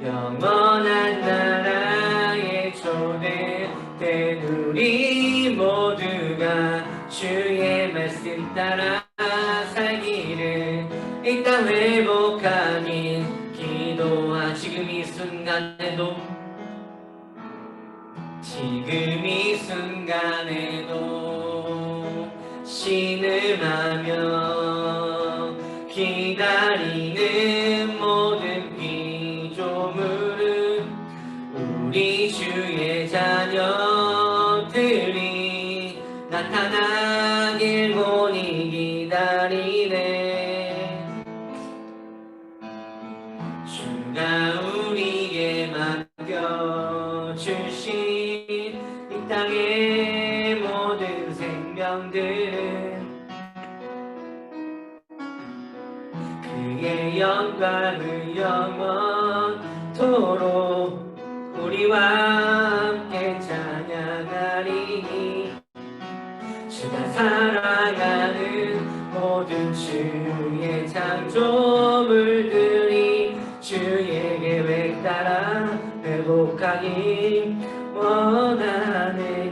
영원한 나라의 초대된 우리 모두가 주의 말씀 따라 살기를 이 땅 회복하니 기도하. 지금 이 순간에도 신음하며 기다리는 모든 피조물은 우리 주의 자녀들이 나타나길 본이 기다리네. 주가 우리에게 맡겨주신 이 땅의 모든 생명들은 그의 영광을 영원토록 우리와 함께 찬양하리니. 주가 사랑하는 모든 주의 창조물들이 주의 계획 따라 회복하기 원하네.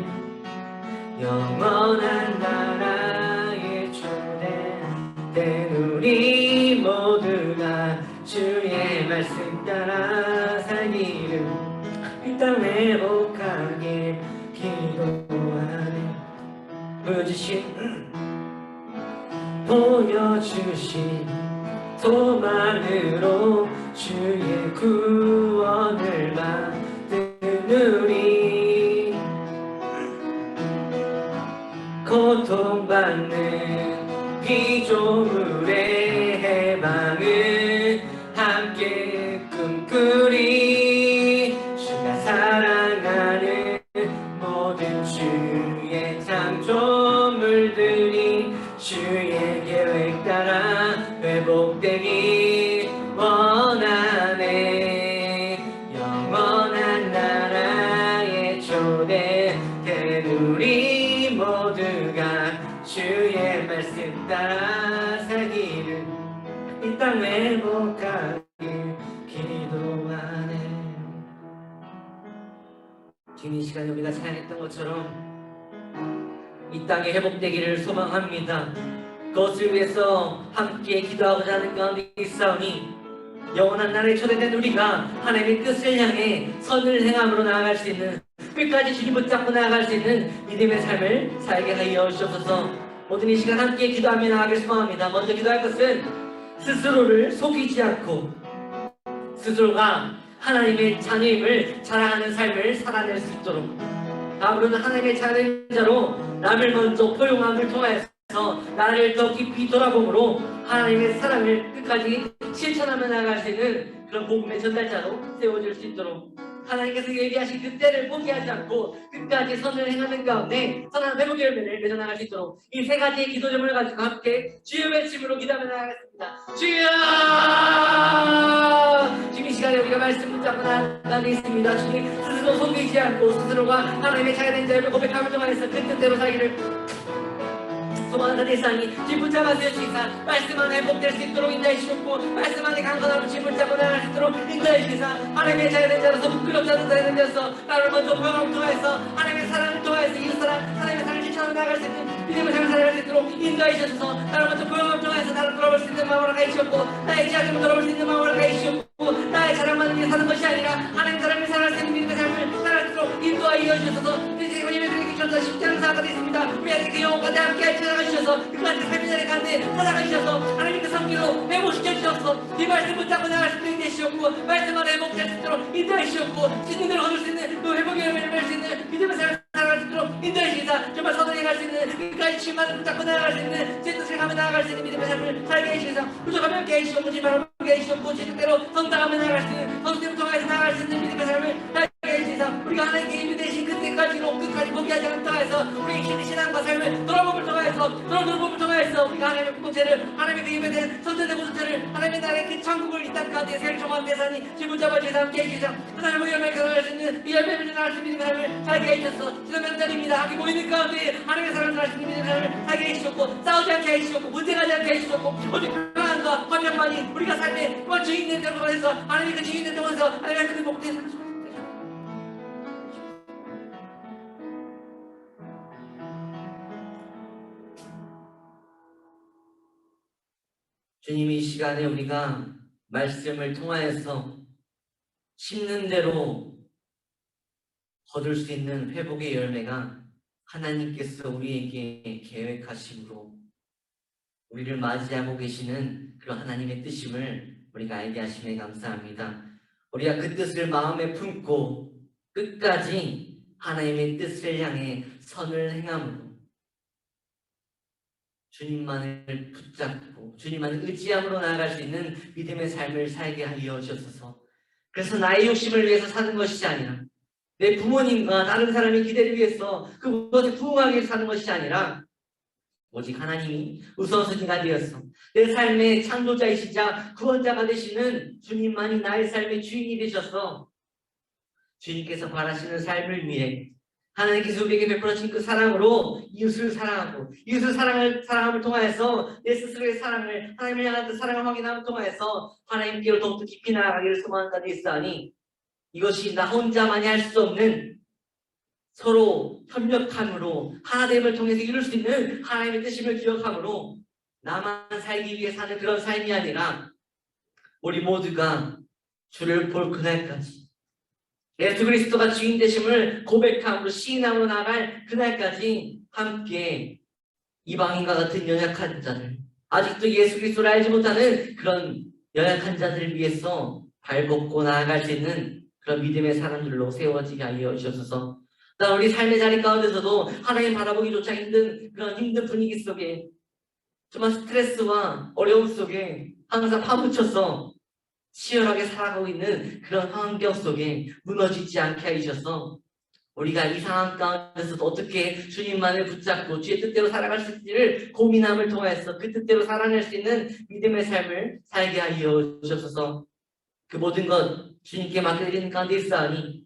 영원한 나라의 초대된 우리 모두가 주의 말씀 따라 살기를 이 땅 회복하게 기도하네. 보여주신 소망으로 주의 구원을 받는 우리 고통받는 피조물의 해방을 함께 꿈꾸리. 주가 사랑하는 모든 주의 창조물들이 주의 계획 따라 회복되기 원하네. 영원한 나라의 초대된 우리 모두가 주의 말씀 따라 살기를 이 땅 회복하길 기도하네. 지금 이 시간에 우리가 찬양했던 것처럼 이 땅에 회복되기를 소망합니다. 그것을 위해서 함께 기도하고자 하는 가운데 있사오니 영원한 나라에 초대된 우리가 하나님의 뜻을 향해 선을 행함으로 나아갈 수 있는, 끝까지 주님 붙잡고 나아갈 수 있는 믿음의 삶을 살게 하여 주옵소서. 모든 이 시간 함께 기도하며 나아가길 소망합니다. 먼저 기도할 것은 스스로를 속이지 않고 스스로가 하나님의 자녀임을 자랑하는 삶을 살아낼 수 있도록, 아무로는 하나님의 자녀인 자로 남을 먼저 포용함을 통하여서 나를 더 깊이 돌아봄으로 하나님의 사랑을 끝까지 실천하며 나아갈 수 있는 그런 복음의 전달자로 세워질 수 있도록, 하나님께서 얘기하신 그 때를 포기하지 않고 끝까지 선을 행하는 가운데 선한 회복의 열매를 맺어나갈 수 있도록 이 세 가지의 기도 제목을 가지고 함께 주여 외침으로 기도하며 나아가겠습니다. 주여! 지금 이 시간에 우리가 말씀 붙잡고 나아가고 있습니다. 주님, 스스로 속이지 않고 스스로가 하나님의 자녀된 자임을 고백함을 통하여서 그 뜻대로 살기를 소망하는 대상이 지 붙잡아 주시사 말씀 안에 회복될 수 있도록 인도해 주셨고, 말씀 안에 강건함을 지 붙잡고 나갈 수 있도록 인도해 주시사 하나님의 자녀된 자로서 부끄럽지 않은 자녀된 자로서 나를 먼저 포용함을 통하여서 하나님의 사랑을 통하여서 이웃사랑 하나님의 사랑을 실천하며 나갈 수 있는 믿음의 삶을 살아갈 수 있도록 인도해 주셔서 나를 먼저 포용함을 통하여서 나를 돌아볼 수 있는 마음으로 가해 주셨고, 나의 지하심을 돌아볼 수 있는 마음으로 가해 주셨고, 나의 자랑만을 위해 사는 것이 아니라 하나님 사랑을 살아갈 수 있는 믿음의 삶을 살아갈 수 있도록 인도하여 주셔서 이제 예배드리기 전에 쉽지 않은 사과가 되겠습니다. 우리에게 그 영혼까지 함께 찾아가 주셔서 그까지 삶의 자리에 가운데 찾아가 주셔서 하나님의 성기로 회복시켜 주셔서 이 말씀 붙잡고 나갈 수 있는 되시옵고, 말씀 안에 회복될 수 있도록 인도해 주셨고, 진리를 얻을 수 있는 그 회복의 열매를 맺을 수 있는 믿음의 삶을 살아갈 수 있도록 인도해 주시사 정말 선언해 갈 수 있는 끝까지 주님만을 붙잡고 나아갈 수 있는 제 뜻을 가며 나아갈 수 있는 믿음의 삶을 살게 해주시사 부족하면 함께 해주시옵고 지바로 함께 해주시옵고 제 뜻대로 성장하며 나아갈 수 있는 성대를 통해서 나아갈 수 있는 믿음의 삶을 살게 해주시사 우리가 하나님께 이미 되신 그때까지로 끝까지 포기하지 않는 통해서 우리의 신앙과 삶을 공동체를 하나님의 그 힘에 대한 선전된 공동체를 하나님의 나라의 그 천국을 이 땅 가운데 세를 정한 대상이 지금 잡아 주셔서 함께 해주셔서 하나님의 열매를 가져갈 수 있는 이 열매를 전할 수 있는 삶을 살게 해주셔서 지난 명절입니다. 함께 모이는 가운데 하나님의 사랑을 전할 수 있는 삶을 살게 해주셨고 싸우지 않게 해주셨고 문제가지 않게 해주셨고 오직 하나님과 환경만이 우리가 삶의 그 주인된 동안에서 하나님의 그 주인된 동안에서 하나님의 그 목대에 주님, 이 시간에 우리가 말씀을 통하여서 심는 대로 거둘 수 있는 회복의 열매가 하나님께서 우리에게 계획하심으로 우리를 맞이하고 계시는 그런 하나님의 뜻임을 우리가 알게 하심에 감사합니다. 우리가 그 뜻을 마음에 품고 끝까지 하나님의 뜻을 향해 선을 행함으로 주님만을 붙잡고 주님만을 의지함으로 나아갈 수 있는 믿음의 삶을 살게 하여 주셔서, 그래서 나의 욕심을 위해서 사는 것이 아니라 내 부모님과 다른 사람의 기대를 위해서 그것에 부응하기 위해서 사는 것이 아니라 오직 하나님이 우선순위가 되어서 내 삶의 창조자이시자 구원자가 되시는 주님만이 나의 삶의 주인이 되셔서 주님께서 바라시는 삶을 위해 하나님께서 우리에게 베풀어진 그 사랑으로 이웃을 사랑하고 이웃을 사랑함을 통하여서 내 스스로의 사랑을 하나님을 향한 그 사랑을 확인함을 통하여서 하나님께로 더욱더 깊이 나아가기를 소망한다 되었으니, 이것이 나 혼자만이 할 수 없는 서로 협력함으로 하나됨을 통해서 이룰 수 있는 하나님의 뜻임을 기억함으로 나만 살기 위해 사는 그런 삶이 아니라 우리 모두가 주를 볼 그날까지 예수 그리스도가 주인 되심을 고백함으로 시인함으로 나아갈 그날까지 함께 이방인과 같은 연약한 자들, 아직도 예수 그리스도를 알지 못하는 그런 연약한 자들을 위해서 발벗고 나아갈 수 있는 그런 믿음의 사람들로 세워지게 하여 주셔서, 우리 삶의 자리 가운데서도 하나님 바라보기조차 힘든 그런 힘든 분위기 속에 정말 스트레스와 어려움 속에 항상 파묻혀서 치열하게 살아가고 있는 그런 환경 속에 무너지지 않게 해주셔서 우리가 이 상황 가운데서도 어떻게 주님만을 붙잡고 주의 뜻대로 살아갈 수 있을지를 고민함을 통해서 그 뜻대로 살아낼 수 있는 믿음의 삶을 살게 하여 주셔서 그 모든 것 주님께 맡겨드리는 가운데 있사오니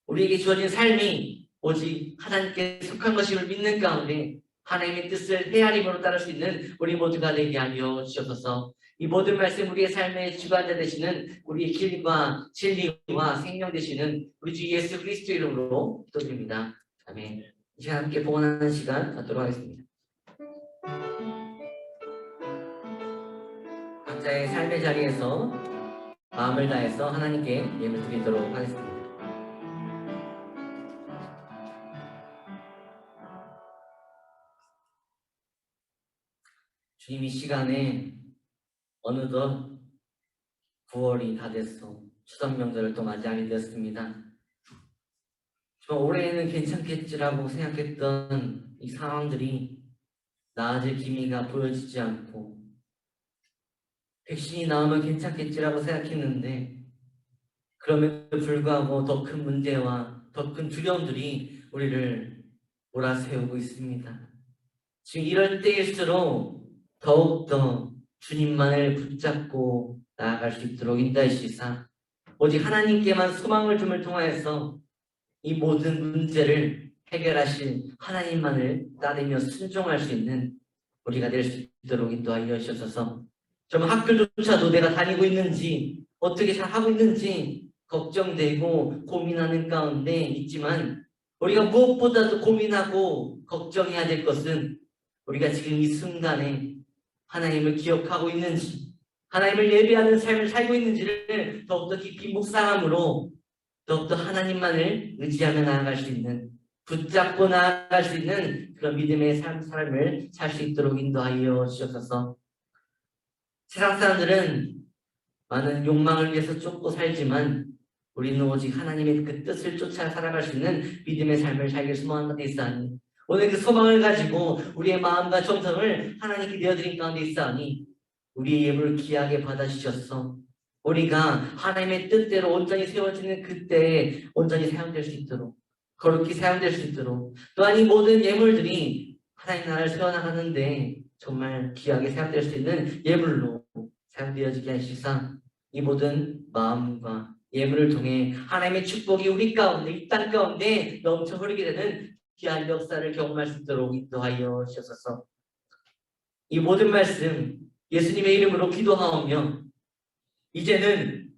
우리에게 주어진 삶이 오직 하나님께 속한 것임을 믿는 가운데 하나님의 뜻을 헤아림으로 따를 수 있는 우리 모두가 되게 하여 주셔서 이 모든 말씀 우리의 삶의 주관자 되시는 우리의 길과 진리와 생명 되시는 우리 주 예수 그리스도 이름으로 기도드립니다. 아멘. 이제 함께 봉헌하는 시간 갖도록 하겠습니다. 각자의 삶의 자리에서 마음을 다해서 하나님께 예물 드리도록 하겠습니다. 주님, 이 시간에 어느덧 9월이 다 됐어. 추석 명절을 또 맞이하게 되었습니다. 정말 올해에는 괜찮겠지라고 생각했던 이 상황들이 나아질 기미가 보여지지 않고 백신이 나오면 괜찮겠지라고 생각했는데 그럼에도 불구하고 더 큰 문제와 더 큰 두려움들이 우리를 몰아세우고 있습니다. 지금 이럴 때일수록 더욱더 주님만을 붙잡고 나아갈 수 있도록 인도하시사 오직 하나님께만 소망을 줌을 통하여서 이 모든 문제를 해결하실 하나님만을 따르며 순종할 수 있는 우리가 될 수 있도록 인도하여 주셔서 정말 학교조차도 내가 다니고 있는지 어떻게 잘 하고 있는지 걱정되고 고민하는 가운데 있지만 우리가 무엇보다도 고민하고 걱정해야 될 것은 우리가 지금 이 순간에 하나님을 기억하고 있는지 하나님을 예배하는 삶을 살고 있는지를 더욱더 깊이 묵상함으로 더욱더 하나님만을 의지하며 나아갈 수 있는 붙잡고 나아갈 수 있는 그런 믿음의 삶을 살 수 있도록 인도하여 주셔서 세상 사람들은 많은 욕망을 위해서 쫓고 살지만 우리는 오직 하나님의 그 뜻을 쫓아 살아갈 수 있는 믿음의 삶을 살길 소망하는 데 있사오니 오늘 그 소망을 가지고 우리의 마음과 정성을 하나님께 내어드린 가운데 있사오니 우리의 예물을 귀하게 받아주셔서 우리가 하나님의 뜻대로 온전히 세워지는 그때에 온전히 사용될 수 있도록 거룩히 사용될 수 있도록 또한 이 모든 예물들이 하나님 나라를 세워나가는데 정말 귀하게 사용될 수 있는 예물로 사용되어지게 하시사 이 모든 마음과 예물을 통해 하나님의 축복이 우리 가운데 이 땅 가운데 넘쳐 흐르게 되는 귀한 역사를 경험할 수 있도록 인도하여 주셔서 이 모든 말씀 예수님의 이름으로 기도하오며 이제는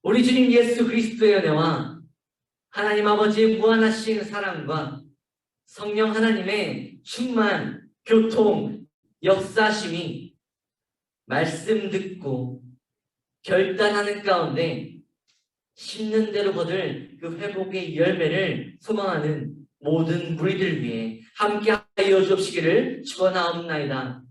우리 주님 예수 그리스도의 은혜와 하나님 아버지의 무한하신 사랑과 성령 하나님의 충만, 교통, 역사심이 말씀 듣고 결단하는 가운데 심는 대로 거둘 그 회복의 열매를 소망하는 모든 무리들 위해 함께하여 주옵시기를 축원하옵나이다.